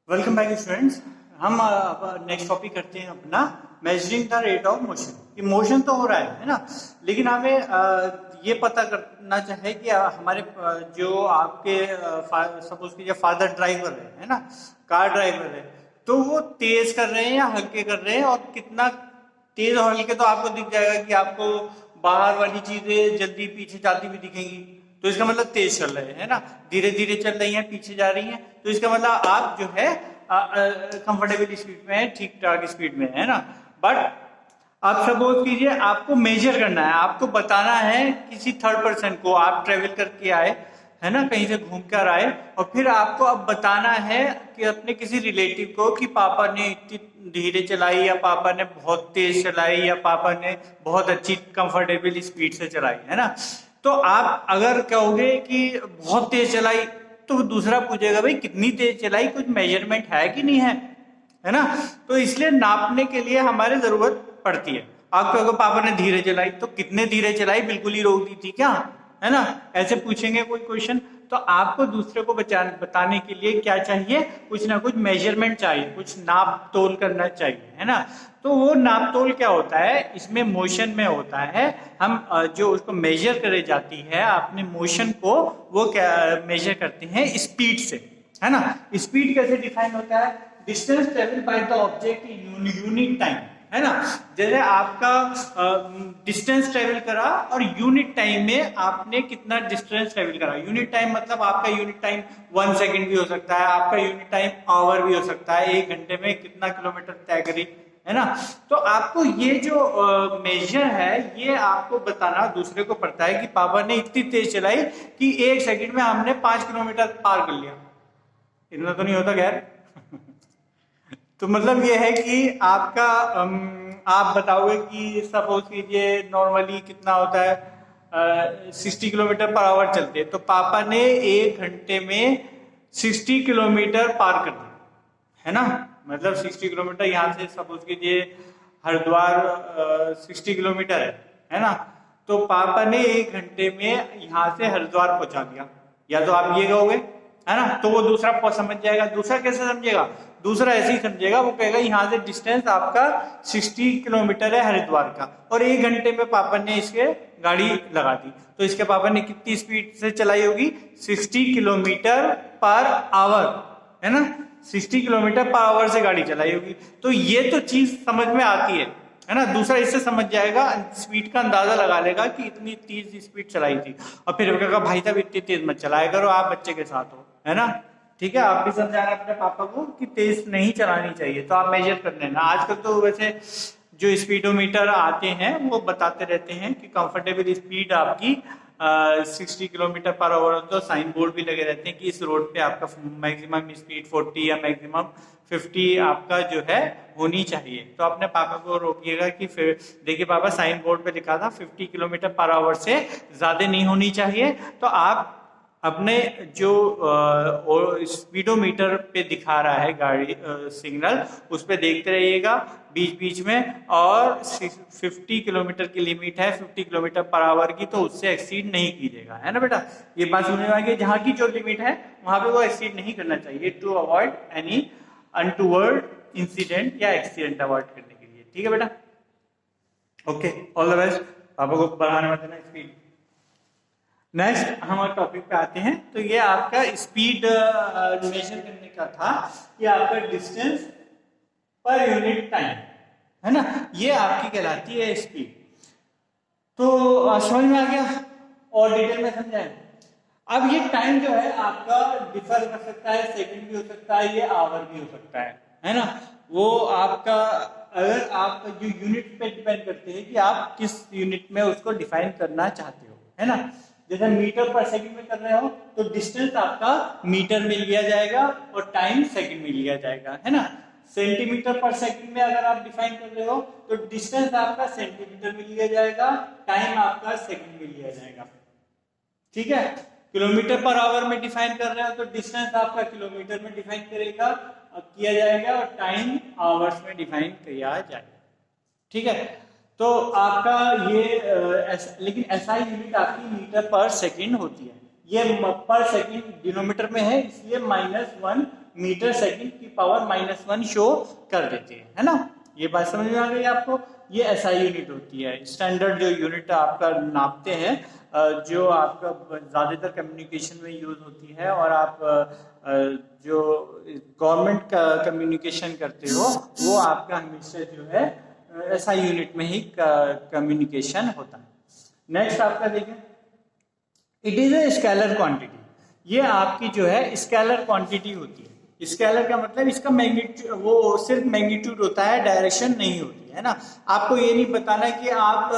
Welcome back students. हम next topic करते हैं अपना measuring the rate of motion. कि मोशन तो हो रहा है ना, लेकिन हमें ये पता करना चाहिए कि हमारे जो आपके सपोज कीजिए फादर ड्राइवर है ना, कार ड्राइवर है, तो वो तेज कर रहे हैं या हल्के कर रहे हैं, और कितना तेज और हल्के तो आपको दिख जाएगा कि आपको बाहर वाली चीजें जल्दी पीछे जाती हुई दिखेंगी, तो इसका मतलब तेज चल रहे हैं ना, धीरे धीरे चल रही हैं पीछे जा रही हैं, तो इसका मतलब आप जो है कंफर्टेबल स्पीड में है, ठीक ठाक स्पीड में है ना। बट आप सपोज कीजिए आपको मेजर करना है, आपको बताना है किसी थर्ड पर्सन को, आप ट्रेवल करके आए है ना, कहीं से घूम कर आए, और फिर आपको अब बताना है कि अपने किसी रिलेटिव को कि पापा ने इतनी धीरे चलाई, या पापा ने बहुत तेज चलाई, या पापा ने बहुत अच्छी कंफर्टेबल स्पीड से चलाई है ना। तो आप अगर कहोगे कि बहुत तेज चलाई, तो दूसरा पूछेगा भाई कितनी तेज चलाई, कुछ मेजरमेंट है कि नहीं है ना। तो इसलिए नापने के लिए हमारे जरूरत पड़ती है। आप कहोगे पापा ने धीरे चलाई, तो कितने धीरे चलाई, बिल्कुल ही रोक दी थी क्या, है ना, ऐसे पूछेंगे कोई क्वेश्चन। तो आपको दूसरे को बताने के लिए क्या चाहिए, कुछ ना कुछ मेजरमेंट चाहिए, कुछ नाप तोल करना चाहिए, है ना। तो वो नाप तोल क्या होता है, इसमें मोशन में होता है। हम जो उसको मेजर करे जाती है अपने मोशन को, वो क्या मेजर करते हैं स्पीड से, है ना। स्पीड कैसे डिफाइन होता है, distance travel by the object in unit time, है ना। जैसे आपका डिस्टेंस ट्रेवल करा और यूनिट टाइम में आपने कितना डिस्टेंस ट्रेवल करा। यूनिट टाइम मतलब आपका यूनिट टाइम 1 सेकंड भी हो सकता है, आपका यूनिट टाइम आवर भी हो सकता है, 1 घंटे में कितना किलोमीटर तय करी, है ना। तो आपको ये जो मेजर है, ये आपको बताना दूसरे को पड़ता है कि पापा ने इतनी तेज चलाई कि 1 सेकंड में हमने 5 किलोमीटर पार कर लिया। इतना तो नहीं होता खैर तो मतलब ये है कि आपका आप बताओगे कि सपोज कीजिए नॉर्मली कितना होता है, 60 किलोमीटर पर आवर चलते, तो पापा ने 1 घंटे में 60 किलोमीटर पार कर दिया, है ना। मतलब 60 किलोमीटर यहाँ से सपोज कीजिए हरिद्वार 60 किलोमीटर है ना। तो पापा ने 1 घंटे में यहाँ से हरिद्वार पहुंचा दिया। या तो आप ये कहोगे, है ना, तो वो दूसरा समझ जाएगा। दूसरा कैसे समझेगा, दूसरा ऐसे ही समझेगा, वो कहेगा यहाँ से डिस्टेंस आपका 60 किलोमीटर है हरिद्वार का, और 1 घंटे में पापा ने इसके गाड़ी लगा दी, तो इसके पापा ने कितनी स्पीड से चलाई होगी, 60 किलोमीटर पर आवर, है ना, 60 किलोमीटर पर आवर से गाड़ी चलाई होगी। तो ये तो चीज समझ में आती है ना। दूसरा इससे समझ जाएगा, स्पीड का अंदाजा लगा लेगा कि इतनी तेज स्पीड चलाई थी, और फिर कहेगा भाई साहब इतनी तेज मत चलाया करो, आप बच्चे के साथ हो, है ना। ठीक है, आप भी समझाना अपने पापा को कि तेज नहीं चलानी चाहिए, तो आप मेजर कर लेना। आजकल तो वैसे जो स्पीडोमीटर आते हैं वो बताते रहते हैं कि कंफर्टेबल स्पीड आपकी 60 किलोमीटर पर आवर, तो साइन बोर्ड भी लगे रहते हैं कि इस रोड पे आपका मैक्सिमम स्पीड 40 या मैक्सिमम 50 आपका जो है होनी चाहिए। तो अपने पापा को रोकिएगा कि फिर देखिए पापा साइन बोर्ड पे लिखा था 50 किलोमीटर पर आवर से ज्यादा नहीं होनी चाहिए। तो आप अपने जो स्पीडोमीटर पे दिखा रहा है गाड़ी सिग्नल, उस पे देखते रहिएगा बीच बीच में, और 50 किलोमीटर की लिमिट है 50 किलोमीटर पर आवर की, तो उससे एक्सीड नहीं कीजिएगा, है ना बेटा। ये बात समझ में आ गई, जहाँ की जो लिमिट है वहां पे वो एक्सीड नहीं करना चाहिए, to avoid any untoward incident या एक्सीडेंट अवॉइड करने के लिए। ठीक है बेटा, ओके, ऑल द बेस्ट। पापा को बढ़ाने मत देना स्पीड। नेक्स्ट हमारे टॉपिक पे आते हैं। तो ये आपका स्पीड मेजर करने का था, कि आपका डिस्टेंस पर यूनिट टाइम, है ना, ये आपकी कहलाती है स्पीड। तो समझ में आ गया, और डिटेल में समझाएं। अब ये टाइम जो है आपका डिफर कर सकता है, सेकंड भी हो सकता है, ये आवर भी हो सकता है ना। वो आपका अगर आप जो यूनिट पे डिपेंड करते हैं कि आप किस यूनिट में उसको डिफाइन करना चाहते हो, है ना। जैसे मीटर पर सेकंड में कर रहे हो तो डिस्टेंस आपका मीटर में लिया जाएगा और टाइम सेकंड में लिया जाएगा, है ना। सेंटीमीटर पर सेकंड में अगर आप डिफाइन कर रहे हो तो डिस्टेंस आपका सेंटीमीटर में लिया जाएगा, टाइम आपका सेकंड में लिया जाएगा। ठीक है, किलोमीटर पर आवर में डिफाइन कर रहे हो तो डिस्टेंस आपका किलोमीटर में डिफाइन किया जाएगा, और टाइम आवर्स में डिफाइन किया जाएगा। ठीक है, तो आपका ये लेकिन एसआई यूनिट आपकी मीटर पर सेकंड होती है। ये पर सेकंड डिनोमीटर में है, इसलिए -1 मीटर सेकंड की पावर -1 शो कर देते हैं, है ना। ये बात समझ में आ गई आपको। ये एसआई यूनिट होती है, स्टैंडर्ड जो यूनिट आपका नापते हैं, जो आपका ज़्यादातर कम्युनिकेशन में यूज होती है, और आप जो गवर्नमेंट का कम्युनिकेशन करते हो वो आपका हमेशा जो है एसआई यूनिट में ही कम्युनिकेशन होता है। नेक्स्ट आपका देखें, it is a scalar quantity. ये आपकी जो है स्केलर क्वांटिटी होती है। स्केलर का मतलब इसका मैग्नीट्यूड, वो सिर्फ मैग्नीट्यूड होता है, डायरेक्शन नहीं होती है ना। आपको ये नहीं बताना कि आप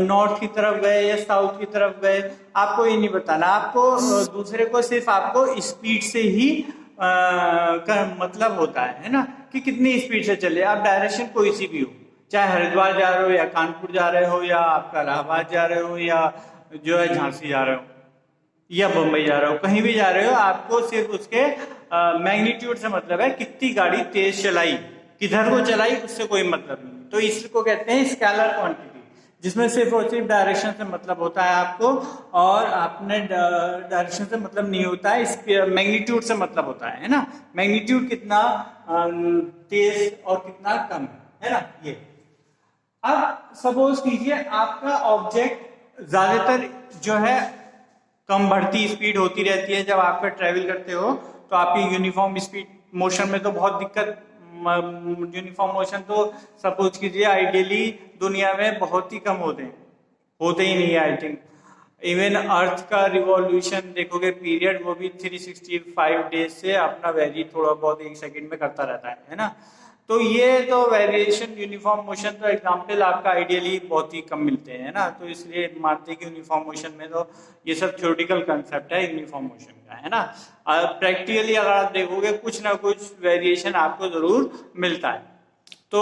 नॉर्थ की तरफ गए या साउथ की तरफ गए, आपको ये नहीं बताना। आपको दूसरे को सिर्फ आपको स्पीड से ही का मतलब होता है ना, कि कितनी स्पीड से चले। आप डायरेक्शन कोई सी भी हो, चाहे हरिद्वार जा रहे हो या कानपुर जा रहे हो या आपका इलाहाबाद जा रहे हो या जो है झांसी जा रहे हो या बम्बई जा रहे हो, कहीं भी जा रहे हो, आपको सिर्फ उसके मैग्नीट्यूड से मतलब है, कितनी गाड़ी तेज चलाई, किधर को चलाई, उससे कोई मतलब नहीं। तो इसको कहते हैं स्केलर क्वांटिटी, जिसमें सिर्फ और सिर्फ डायरेक्शन से मतलब होता है आपको, और आपने डायरेक्शन से मतलब नहीं होता है, मैग्नीट्यूड से मतलब होता है ना। मैग्नीट्यूड कितना तेज और कितना कम है ना। ये अब सपोज कीजिए आपका ऑब्जेक्ट ज्यादातर जो है कम बढ़ती स्पीड होती रहती है। जब आप ट्रैवल करते हो तो आपकी यूनिफॉर्म स्पीड मोशन में तो बहुत दिक्कत, यूनिफॉर्म मोशन तो सपोज कीजिए आइडियली दुनिया में बहुत ही कम होते ही नहीं है। आई थिंक इवन अर्थ का रिवॉल्यूशन देखोगे पीरियड, वो भी 365 डेज से अपना वेरी थोड़ा बहुत 1 सेकंड में करता रहता है ना। तो ये तो वेरिएशन यूनिफॉर्म मोशन तो एग्जाम्पल आपका आइडियली बहुत ही कम मिलते हैं ना। तो इसलिए मानते हैं कि यूनिफॉर्म मोशन में तो ये सब थ्योरेटिकल कंसेप्ट है यूनिफॉर्म मोशन का, है ना। प्रैक्टिकली अगर आप देखोगे कुछ ना कुछ वेरिएशन आपको जरूर मिलता है। तो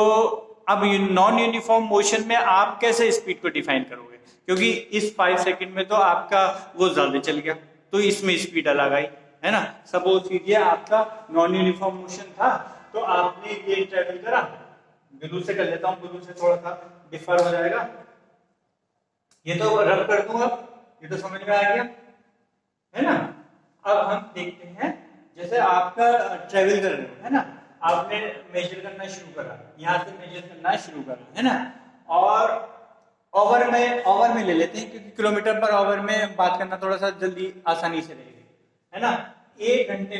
अब नॉन यूनिफॉर्म मोशन में आप कैसे स्पीड को डिफाइन करोगे, क्योंकि इस 5 सेकंड में तो आपका वो ज्यादा चल गया, तो इसमें स्पीड अलग आई, है ना। सपोज कीजिए आपका नॉन यूनिफॉर्म मोशन था, तो आपने ये ट्रैवल करा, ब्लू से कर लेता हूं, ब्लू से थोड़ा सा डिफर हो जाएगा। ये तो रब कर दूंगा, ये तो समझ में आ गया, है ना। अब हम देखते हैं, जैसे आपका ट्रैवल कर रहे हो, है ना, आपने मेजर करना शुरू करा, यहाँ से मेजर करना शुरू करा, है ना। और ओवर में ले लेते हैं, क्योंकि किलोमीटर पर ओवर में बात करना थोड़ा सा जल्दी आसानी से रहेगी, है ना। 1 घंटे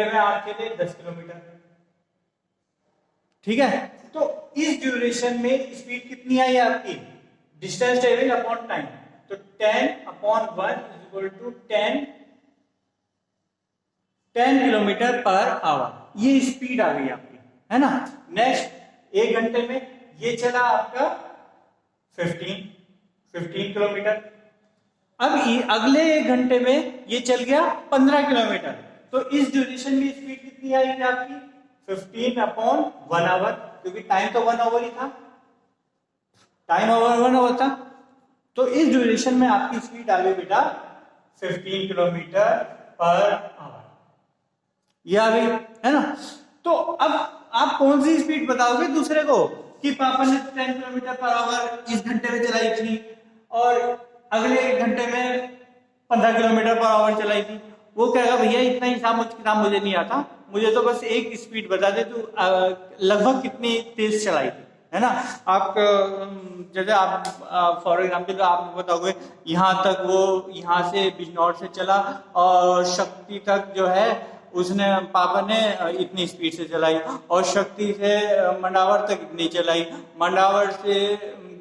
में आप चले 10 किलोमीटर, ठीक है। तो इस ड्यूरेशन में स्पीड कितनी आई आपकी, डिस्टेंस ट्रेवल अपॉन टाइम, तो 10/1 = 10 किलोमीटर पर आवर, ये स्पीड आ गई आपकी, है ना। नेक्स्ट 1 घंटे में ये चला आपका 15 किलोमीटर। अब अगले 1 घंटे में ये चल गया 15 किलोमीटर। तो इस ड्यूरेशन में स्पीड कितनी आएगी आपकी, 15/1 आवर, क्योंकि टाइम तो 1 आवर ही था, टाइम ओवर 1 आवर था। तो इस ड्यूरेशन में आपकी स्पीड आ गई बेटा 15 किलोमीटर पर आवर, ये आ गई, है ना। तो अब आप कौन सी स्पीड बताओगे दूसरे को, कि पापा ने 10 किलोमीटर पर आवर इस घंटे में चलाई थी और अगले 1 घंटे में 15 किलोमीटर पर आवर चलाई थी। वो कहेगा भैया इतना हिसाब किताब मुझे नहीं आता, मुझे तो बस एक स्पीड बता दे, तो लगभग कितनी तेज चलाई थी, है ना। आप जैसे आप फॉर एग्जाम्पल आप बताओगे यहाँ तक, वो यहाँ से बिजनौर से चला और शक्ति तक जो है उसने पापा ने इतनी स्पीड से चलाई, और शक्ति से मंडावर तक इतनी चलाई, मंडावर से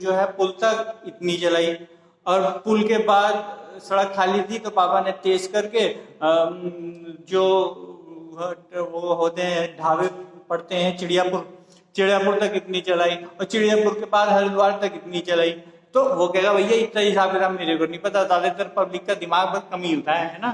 जो है पुल तक इतनी चलाई, और पुल के बाद सड़क खाली थी तो पापा ने तेज करके जो वो होते हैं ढाबे पड़ते हैं चिड़ियापुर तक इतनी चलाई, और चिड़ियापुर के बाद हरिद्वार तक इतनी चलाई। तो वो कहेगा भैया इतना हिसाब किताब मेरे को नहीं पता, ज्यादातर पब्लिक का दिमाग बहुत कम ही होता है ना।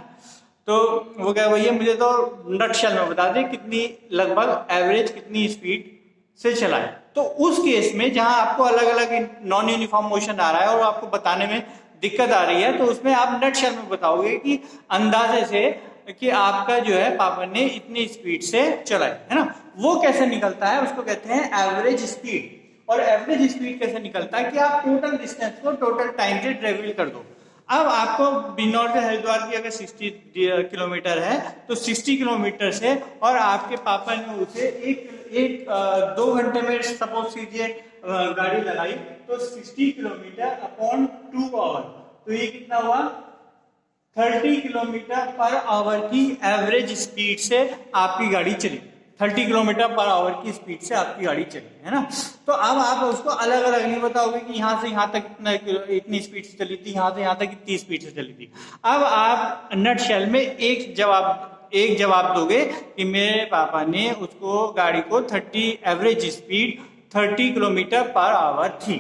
तो वो कहेगा भैया मुझे तो नटशेल में बता दे कितनी लगभग एवरेज कितनी स्पीड से चलाए। तो उस केस में जहां आपको अलग अलग नॉन यूनिफॉर्म मोशन आ रहा है और आपको बताने में दिक्कत आ रही है, तो उसमें आप नटशेल में बताओगे कि अंदाजे से कि आपका जो है पापा ने इतनी स्पीड से चलाई, है ना। वो कैसे निकलता है, उसको कहते हैं एवरेज स्पीड। और एवरेज स्पीड कैसे निकलता है कि आप टोटल डिस्टेंस को टोटल टाइम से ट्रेवल कर दो। अब आपको बिजनौर से हरिद्वार की अगर 60 किलोमीटर है तो 60 किलोमीटर से, और आपके पापा ने उसे एक 2 घंटे में सपोज कीजिए गाड़ी लगाई, तो 60 किलोमीटर अपॉन 2 आवर, तो ये कितना हुआ 30 किलोमीटर पर आवर की एवरेज स्पीड से आपकी गाड़ी चली। 30 किलोमीटर पर आवर की स्पीड से आपकी गाड़ी चली, है ना। तो अब आप उसको अलग अलग नहीं बताओगे कि यहाँ से यहाँ तक इतनी स्पीड से चली थी, यहाँ से यहाँ तक इतनी स्पीड से चली थी। अब आप नट शेल में एक जवाब दोगे कि मेरे पापा ने उसको गाड़ी को 30 average speed 30 kilometre per hour थी,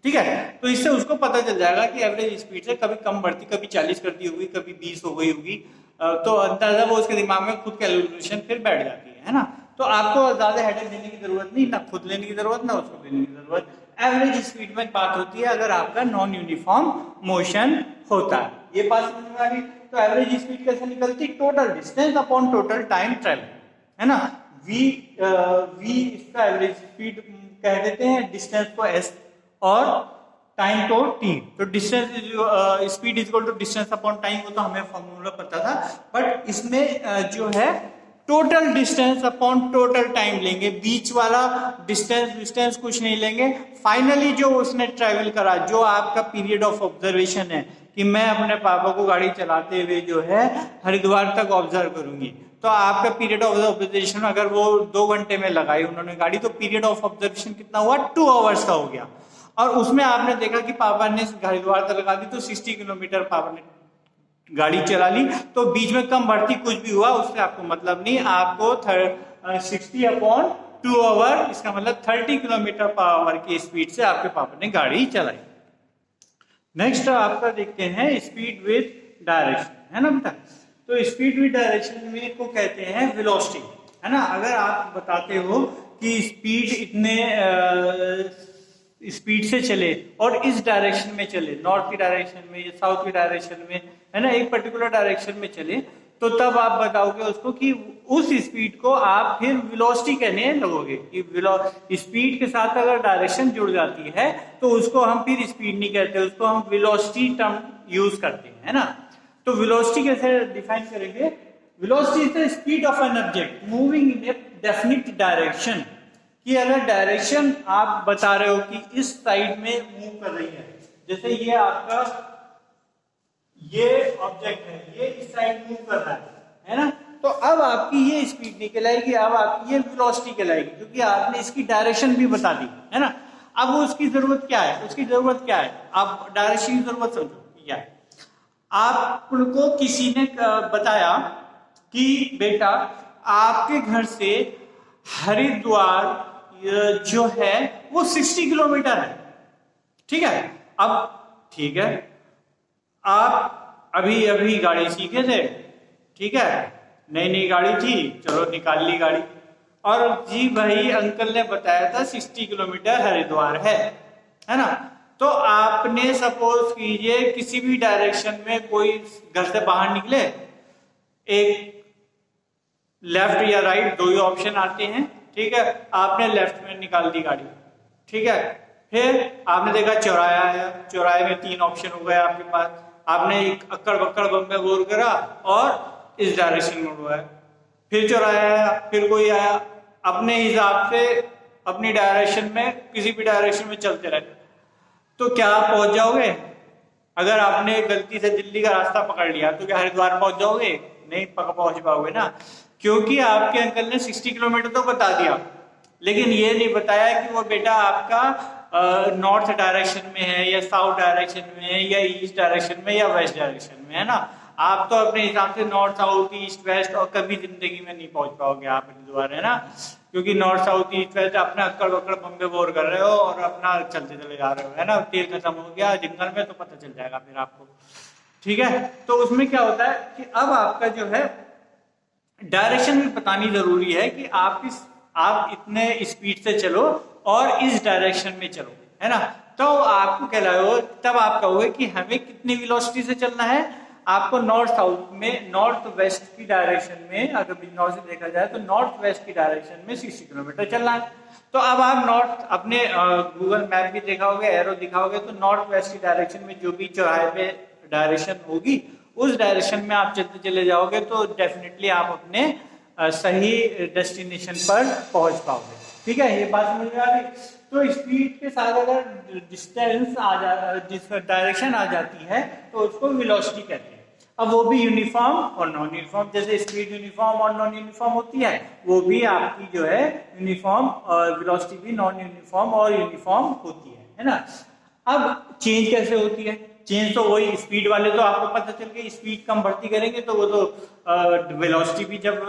ठीक है। तो इससे उसको पता चल जाएगा कि एवरेज स्पीड से कभी कम बढ़ती, कभी 40 कर दी होगी, कभी 20 हो गई होगी, तो अंदाजा वो उसके दिमाग में खुद कैलकुलेशन फिर बैठ जाती है ना। तो आपको ज्यादा हेडेक देने की जरूरत नहीं, ना खुद लेने की जरूरत, ना उसको लेने की जरूरत। एवरेज स्पीड में बात होती है अगर आपका नॉन यूनिफॉर्म मोशन होता है। ये बात समझ में आ गई। तो एवरेज स्पीड कैसे निकलती, total distance upon total time travel, है ना। वी इसका एवरेज स्पीड कह देते हैं, डिस्टेंस को एस और टाइम को टी। तो distance speed is equal to distance upon time, वो तो हमें फॉर्मूला पता था, बट इसमें जो है total distance upon total time लेंगे, बीच वाला डिस्टेंस कुछ नहीं लेंगे। फाइनली जो उसने ट्रेवल करा, जो आपका पीरियड ऑफ ऑब्जर्वेशन है कि मैं अपने पापा को गाड़ी चलाते हुए जो है हरिद्वार तक ऑब्जर्व करूंगी, तो आपका पीरियड ऑफ ऑब्जर्वेशन अगर वो 2 घंटे में लगाई उन्होंने गाड़ी, तो पीरियड ऑफ ऑब्जर्वेशन कितना हुआ 2 आवर्स का हो गया। और उसमें आपने देखा कि पापा ने हरिद्वार तक लगा दी तो 60 किलोमीटर पापा ने गाड़ी चला ली, तो बीच में कम बढ़ती कुछ भी हुआ उससे आपको मतलब नहीं, आपको 60 अपॉन 2 आवर, इसका मतलब 30 किलोमीटर पर आवर की स्पीड से आपके पापा ने गाड़ी चलाई। नेक्स्ट आपका देखते हैं स्पीड विद डायरेक्शन, है ना बेटा। तो स्पीड विद डायरेक्शन में को कहते हैं वेलोसिटी, है ना। अगर आप बताते हो कि स्पीड इतने स्पीड से चले और इस डायरेक्शन में चले, नॉर्थ की डायरेक्शन में या साउथ की डायरेक्शन में, है ना, एक पर्टिकुलर डायरेक्शन में चले, तो तब आप बताओगे उसको कि उस स्पीड को आप फिर वेलोसिटी कहने लगोगे कि स्पीड के साथ अगर डायरेक्शन जुड़ जाती है तो उसको हम फिर स्पीड नहीं कहते, उसको हम वेलोसिटी टर्म यूज करते हैं, है ना। तो वेलोसिटी कैसे डिफाइन करेंगे, velocity is the speed of an object moving in A definite direction, कि अगर डायरेक्शन आप बता रहे हो कि इस साइड में मूव कर रही है, जैसे ये आपका ये ऑब्जेक्ट है, ये इस साइड मूव कर रहा है ना, तो अब आपकी ये स्पीड नहीं कहलाएगी, अब आपकी ये वेलोसिटी कहलाएगी, क्योंकि आपने इसकी डायरेक्शन भी बता दी, है ना। अब उसकी जरूरत क्या है, उसकी जरूरत क्या है, आप डायरेक्शन की जरूरत समझो क्या है। आपको किसी ने बताया कि बेटा आपके घर से हरिद्वार जो है वो 60 किलोमीटर है, ठीक है। अब ठीक है, आप अभी गाड़ी सीखे थे, ठीक है, नई गाड़ी थी, चलो निकाल ली गाड़ी, और जी भाई अंकल ने बताया था 60 किलोमीटर हरिद्वार है ना। तो आपने सपोज कीजिए किसी भी डायरेक्शन में कोई घर से बाहर निकले, एक लेफ्ट या राइट दो ही ऑप्शन आते हैं, ठीक है, आपने लेफ्ट में निकाल दी गाड़ी, ठीक है। फिर आपने देखा चौराहा आया, चौराहे में 3 ऑप्शन हो गए आपके पास, आपने एक अक्कड़ बक्कड़ बम्बे बोर करा और इस डायरेक्शन में उड़वाया, फिर चौराहा आया, फिर कोई आया, अपने हिसाब से अपनी डायरेक्शन में किसी भी डायरेक्शन में चलते रहे, तो क्या आप पहुंच जाओगे। अगर आपने गलती से दिल्ली का रास्ता पकड़ लिया तो क्या हरिद्वार पहुंच जाओगे, नहीं पहुंच पाओगे ना, क्योंकि आपके अंकल ने 60 किलोमीटर तो बता दिया, लेकिन ये नहीं बताया कि वो बेटा आपका नॉर्थ डायरेक्शन में है या साउथ डायरेक्शन में है या ईस्ट डायरेक्शन में या वेस्ट डायरेक्शन में, है ना। आप तो अपने हिसाब से नॉर्थ साउथ ईस्ट वेस्ट और कभी जिंदगी में नहीं पहुंच पाओगे आप हरिद्वार, है ना, क्योंकि नॉर्थ साउथ ईस्ट वेस्ट अपना अक्कड़ बक्कड़ बम्बे बोर कर रहे हो और अपना चलते चले जा रहे हो, है ना। तेल खत्म हो गया जंगल में तो पता चल जाएगा फिर आपको, ठीक है। तो उसमें क्या होता है कि अब आपका जो है डायरेक्शन भी बतानी जरूरी है कि आप इतने स्पीड से चलो और इस डायरेक्शन में चलो, है ना। तो आपको कहलाओ, तब आप कहोगे कि हमें कितनी वेलोसिटी से चलना है, आपको नॉर्थ साउथ में नॉर्थ वेस्ट की डायरेक्शन में, अगर बिजनौर से देखा जाए तो नॉर्थ वेस्ट की डायरेक्शन में 60 किलोमीटर चलना है। तो अब आप नॉर्थ अपने गूगल मैप भी देखा होगा, एरो दिखा होगा, तो नॉर्थ वेस्ट की डायरेक्शन में जो भी चौराहे पे डायरेक्शन होगी उस डायरेक्शन में आप चलते चले जाओगे तो डेफिनेटली आप अपने सही डेस्टिनेशन पर पहुंच पाओगे। ठीक है, ये बात समझ में आ गई। तो स्पीड के साथ अगर डिस्टेंस आ जा डायरेक्शन आ जाती है तो उसको वेलोसिटी कहते हैं। अब वो भी यूनिफॉर्म और नॉन यूनिफॉर्म, जैसे स्पीड यूनिफॉर्म और नॉन यूनिफॉर्म होती है, वो भी आपकी जो है यूनिफॉर्म और वेलोसिटी भी नॉन यूनिफॉर्म और यूनिफॉर्म होती है ना। अब चेंज कैसे होती है? चेंज तो वही स्पीड वाले तो आपको पता चल गई, स्पीड कम बढ़ती करेंगे तो वो तो वेलोसिटी भी जब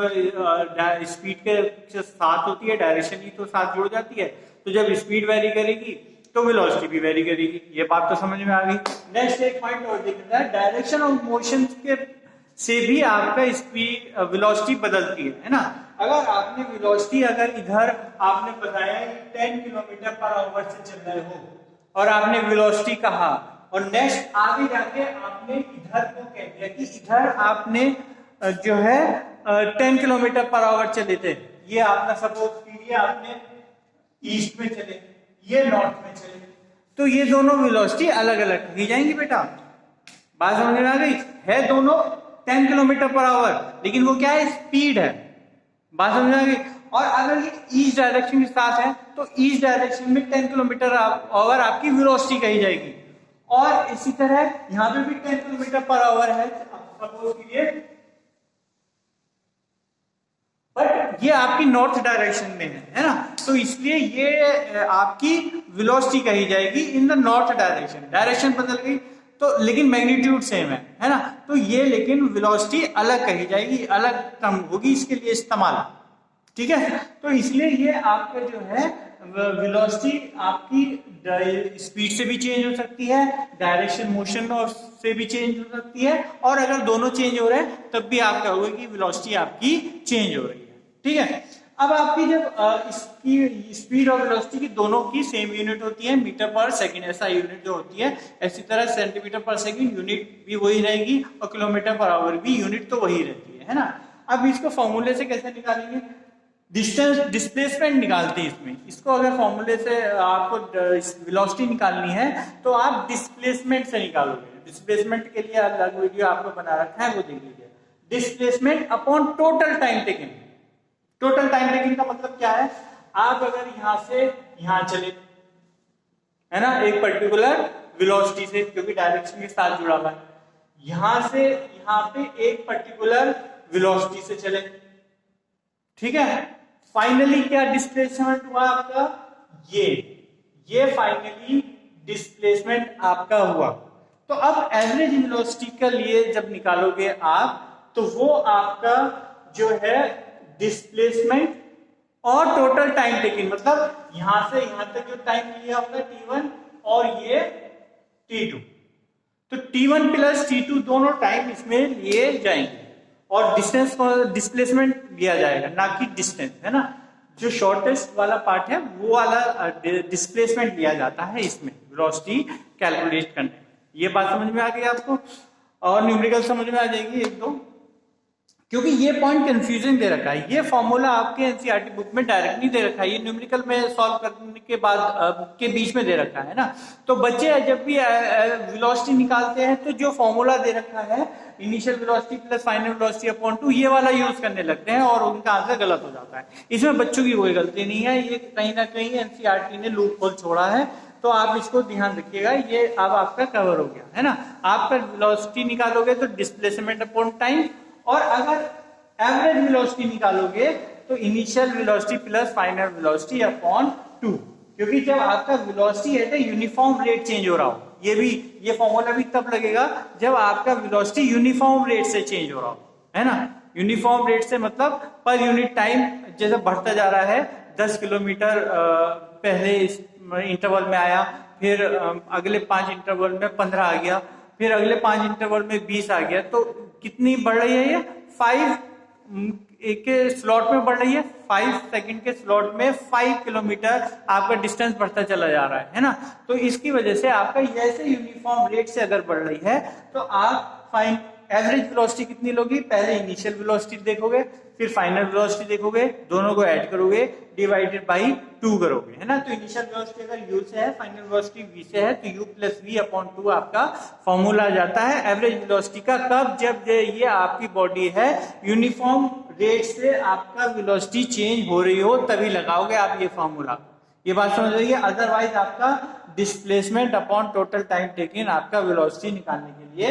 स्पीड के साथ होती है, डायरेक्शन ही तो साथ जुड़ जाती है, तो जब स्पीड वेरी करेगी तो वेलोसिटी भी वेरी करेगी। ये बात तो समझ में आ गई। नेक्स्ट एक पॉइंट और देखना है, डायरेक्शन ऑफ मोशन के से भी आपका स्पीड वेलोसिटी बदलती है ना। अगर आपने वेलोसिटी अगर इधर आपने बताया 10 किलोमीटर पर आवर से चल रहे हो और आपने वेलोसिटी कहा और नेक्स्ट आगे जाके आपने इधर को कह दिया कि इधर आपने जो है 10 किलोमीटर पर आवर चले थे, ये आपने सपोज कीजिए आपने ईस्ट में चले, ये नॉर्थ में चले, तो ये दोनों वेलोसिटी अलग अलग ही जाएंगी बेटा। बात समझ में आ गई? है दोनों 10 किलोमीटर पर आवर, लेकिन वो क्या है? स्पीड है। बात समझ में आ गई? और अगर ये ईस्ट डायरेक्शन के साथ है तो ईस्ट डायरेक्शन में 10 किलोमीटर आवर आपकी वेलोसिटी कही जाएगी। और इसी तरह यहां पे भी 10 किलोमीटर पर आवर है सपोज कीजिए, बट ये आपकी नॉर्थ डायरेक्शन में है ना, तो इसलिए ये आपकी वेलोसिटी कही जाएगी in the north direction. Direction बदल गई तो लेकिन मैग्नीट्यूड सेम है ना, तो ये लेकिन वेलोसिटी अलग कही जाएगी, अलग टर्म होगी इसके लिए इस्तेमाल। ठीक है, तो इसलिए ये आपका जो है वेलोसिटी आपकी स्पीड से भी चेंज हो सकती है, डायरेक्शन मोशन और से भी चेंज हो सकती है, और अगर दोनों चेंज हो रहे हैं तब भी आप कहोगे कि वेलोसिटी आपकी चेंज हो रही है। ठीक है, अब आपकी जब इसकी स्पीड और वेलोसिटी की दोनों की सेम यूनिट होती है, मीटर पर सेकंड ऐसा यूनिट जो होती है, इसी तरह सेंटीमीटर पर सेकंड यूनिट भी वही रहेगी और किलोमीटर पर आवर भी यूनिट तो वही रहती है ना। अब इसको फॉर्मूले से कैसे निकालेंगे? डिस्टेंस डिस्प्लेसमेंट निकालते हैं इसमें। इसको अगर फॉर्मूले से आपको वेलोसिटी निकालनी है तो आप डिस्प्लेसमेंट से निकालोगे। डिस्प्लेसमेंट के लिए अलग वीडियो आपको बना रखा है, वो देख लीजिए। Displacement upon total time taken. Total time taken का मतलब क्या है? आप अगर यहां से यहां चले है ना एक पर्टिकुलर वेलोसिटी से, क्योंकि डायरेक्शन के साथ जुड़ा हुआ है, यहां से यहां पे एक पर्टिकुलर वेलोसिटी से चले, ठीक है, फाइनली क्या डिस्प्लेसमेंट हुआ आपका? ये फाइनली डिस्प्लेसमेंट आपका हुआ। तो अब एवरेज वेलोसिटी के लिए जब निकालोगे आप तो वो आपका जो है डिस्प्लेसमेंट और टोटल टाइम टेकिंग, मतलब यहां से यहां तक जो टाइम लिया होगा T1 और ये T2, तो T1 प्लस T2 दोनों टाइम इसमें लिए जाएंगे और डिस्टेंस डिस्प्लेसमेंट लिया जाएगा, ना कि डिस्टेंस, है ना। जो शॉर्टेस्ट वाला पार्ट है वो वाला डिस्प्लेसमेंट लिया जाता है इसमें वेलोसिटी कैलकुलेट करने। ये बात समझ में आ गई आपको? और न्यूमेरिकल समझ में आ जाएगी एक दो, क्योंकि ये पॉइंट कंफ्यूजन दे रखा है। ये फॉर्मूला आपके एनसीईआरटी बुक में डायरेक्ट नहीं दे रखा है, ये न्यूमेरिकल में सॉल्व करने के बाद के बीच में दे रखा है ना। तो बच्चे जब भी वेलोसिटी निकालते हैं तो जो फॉर्मूला दे रखा है initial velocity plus final velocity upon 2, ये वाला यूज करने लगते हैं और उनका आंसर गलत हो जाता है। इसमें बच्चों की कोई गलती नहीं है, ये कहीं ना कहीं एनसीईआरटी ने लूप होल छोड़ा है, तो आप इसको ध्यान रखिएगा। ये अब आपका कवर हो गया है ना। आप वेलोसिटी निकालोगे तो डिस्प्लेसमेंट अपॉन टाइम, और अगर एवरेज वेलोसिटी निकालोगे तो initial velocity plus final velocity upon 2, क्योंकि जब आपका वेलोसिटी है तो यूनिफॉर्म रेट चेंज हो रहा हो, ये फॉर्मूला भी तब लगेगा जब आपका वेलोसिटी यूनिफॉर्म रेट से चेंज हो रहा हो, है ना। यूनिफॉर्म रेट से मतलब पर यूनिट टाइम जैसे बढ़ता जा रहा है, 10 किलोमीटर पहले इस इंटरवल में आया, फिर अगले 5 इंटरवल में 15 आ गया, फिर अगले 5 इंटरवल में 20 आ गया, तो कितनी बढ़ रही है? ये 5 एक के स्लॉट में बढ़ रही है, 5 सेकंड के स्लॉट में 5 किलोमीटर आपका डिस्टेंस बढ़ता चला जा रहा है ना। तो इसकी वजह से आपका ऐसे यूनिफॉर्म रेट से अगर बढ़ रही है तो आप एवरेज वेलोसिटी कितनी लोगी, पहले इनिशियल वेलोसिटी देखोगे, फिर फाइनल वेलोसिटी देखोगे, दोनों को ऐड करोगे, डिवाइडेड बाई 2 करोगे, है ना। तो इनिशियल वेलोसिटी अगर u से है, फाइनल वेलोसिटी v से है, तो u प्लस v अपॉन 2 आपका फॉर्मूला आ जाता है एवरेज वेलोसिटी का। कब, जब ये आपकी बॉडी है यूनिफॉर्म रेट से आपका वेलोसिटी चेंज हो रही हो, तभी लगाओगे आप ये फॉर्मूला। ये बात समझ रही है, अदरवाइज आपका displacement upon total time taken आपका वेलोसिटी निकालने के लिए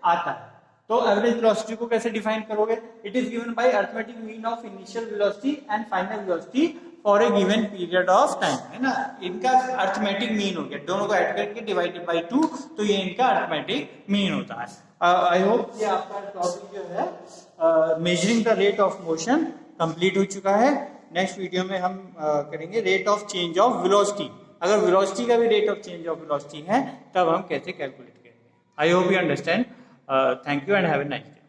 आता है। तो एवरेज वेलोसिटी को कैसे डिफाइन करोगे, it is given by arithmetic mean of initial velocity and final velocity for a given period of time, है ना। इनका अरिथमेटिक मीन हो गया, दोनों को ऐड करके डिवाइडेड बाय 2, तो ये इनका अरिथमेटिक मीन होता है। आई होप ये आपका टॉपिक जो है measuring the rate of motion complete हो चुका है। नेक्स्ट वीडियो में हम करेंगे rate of change of velocity. अगर वेलोसिटी का भी rate of change of velocity है, तब हम कैसे कैलकुलेट करेंगे। I hope you understand. Thank you and have a nice day.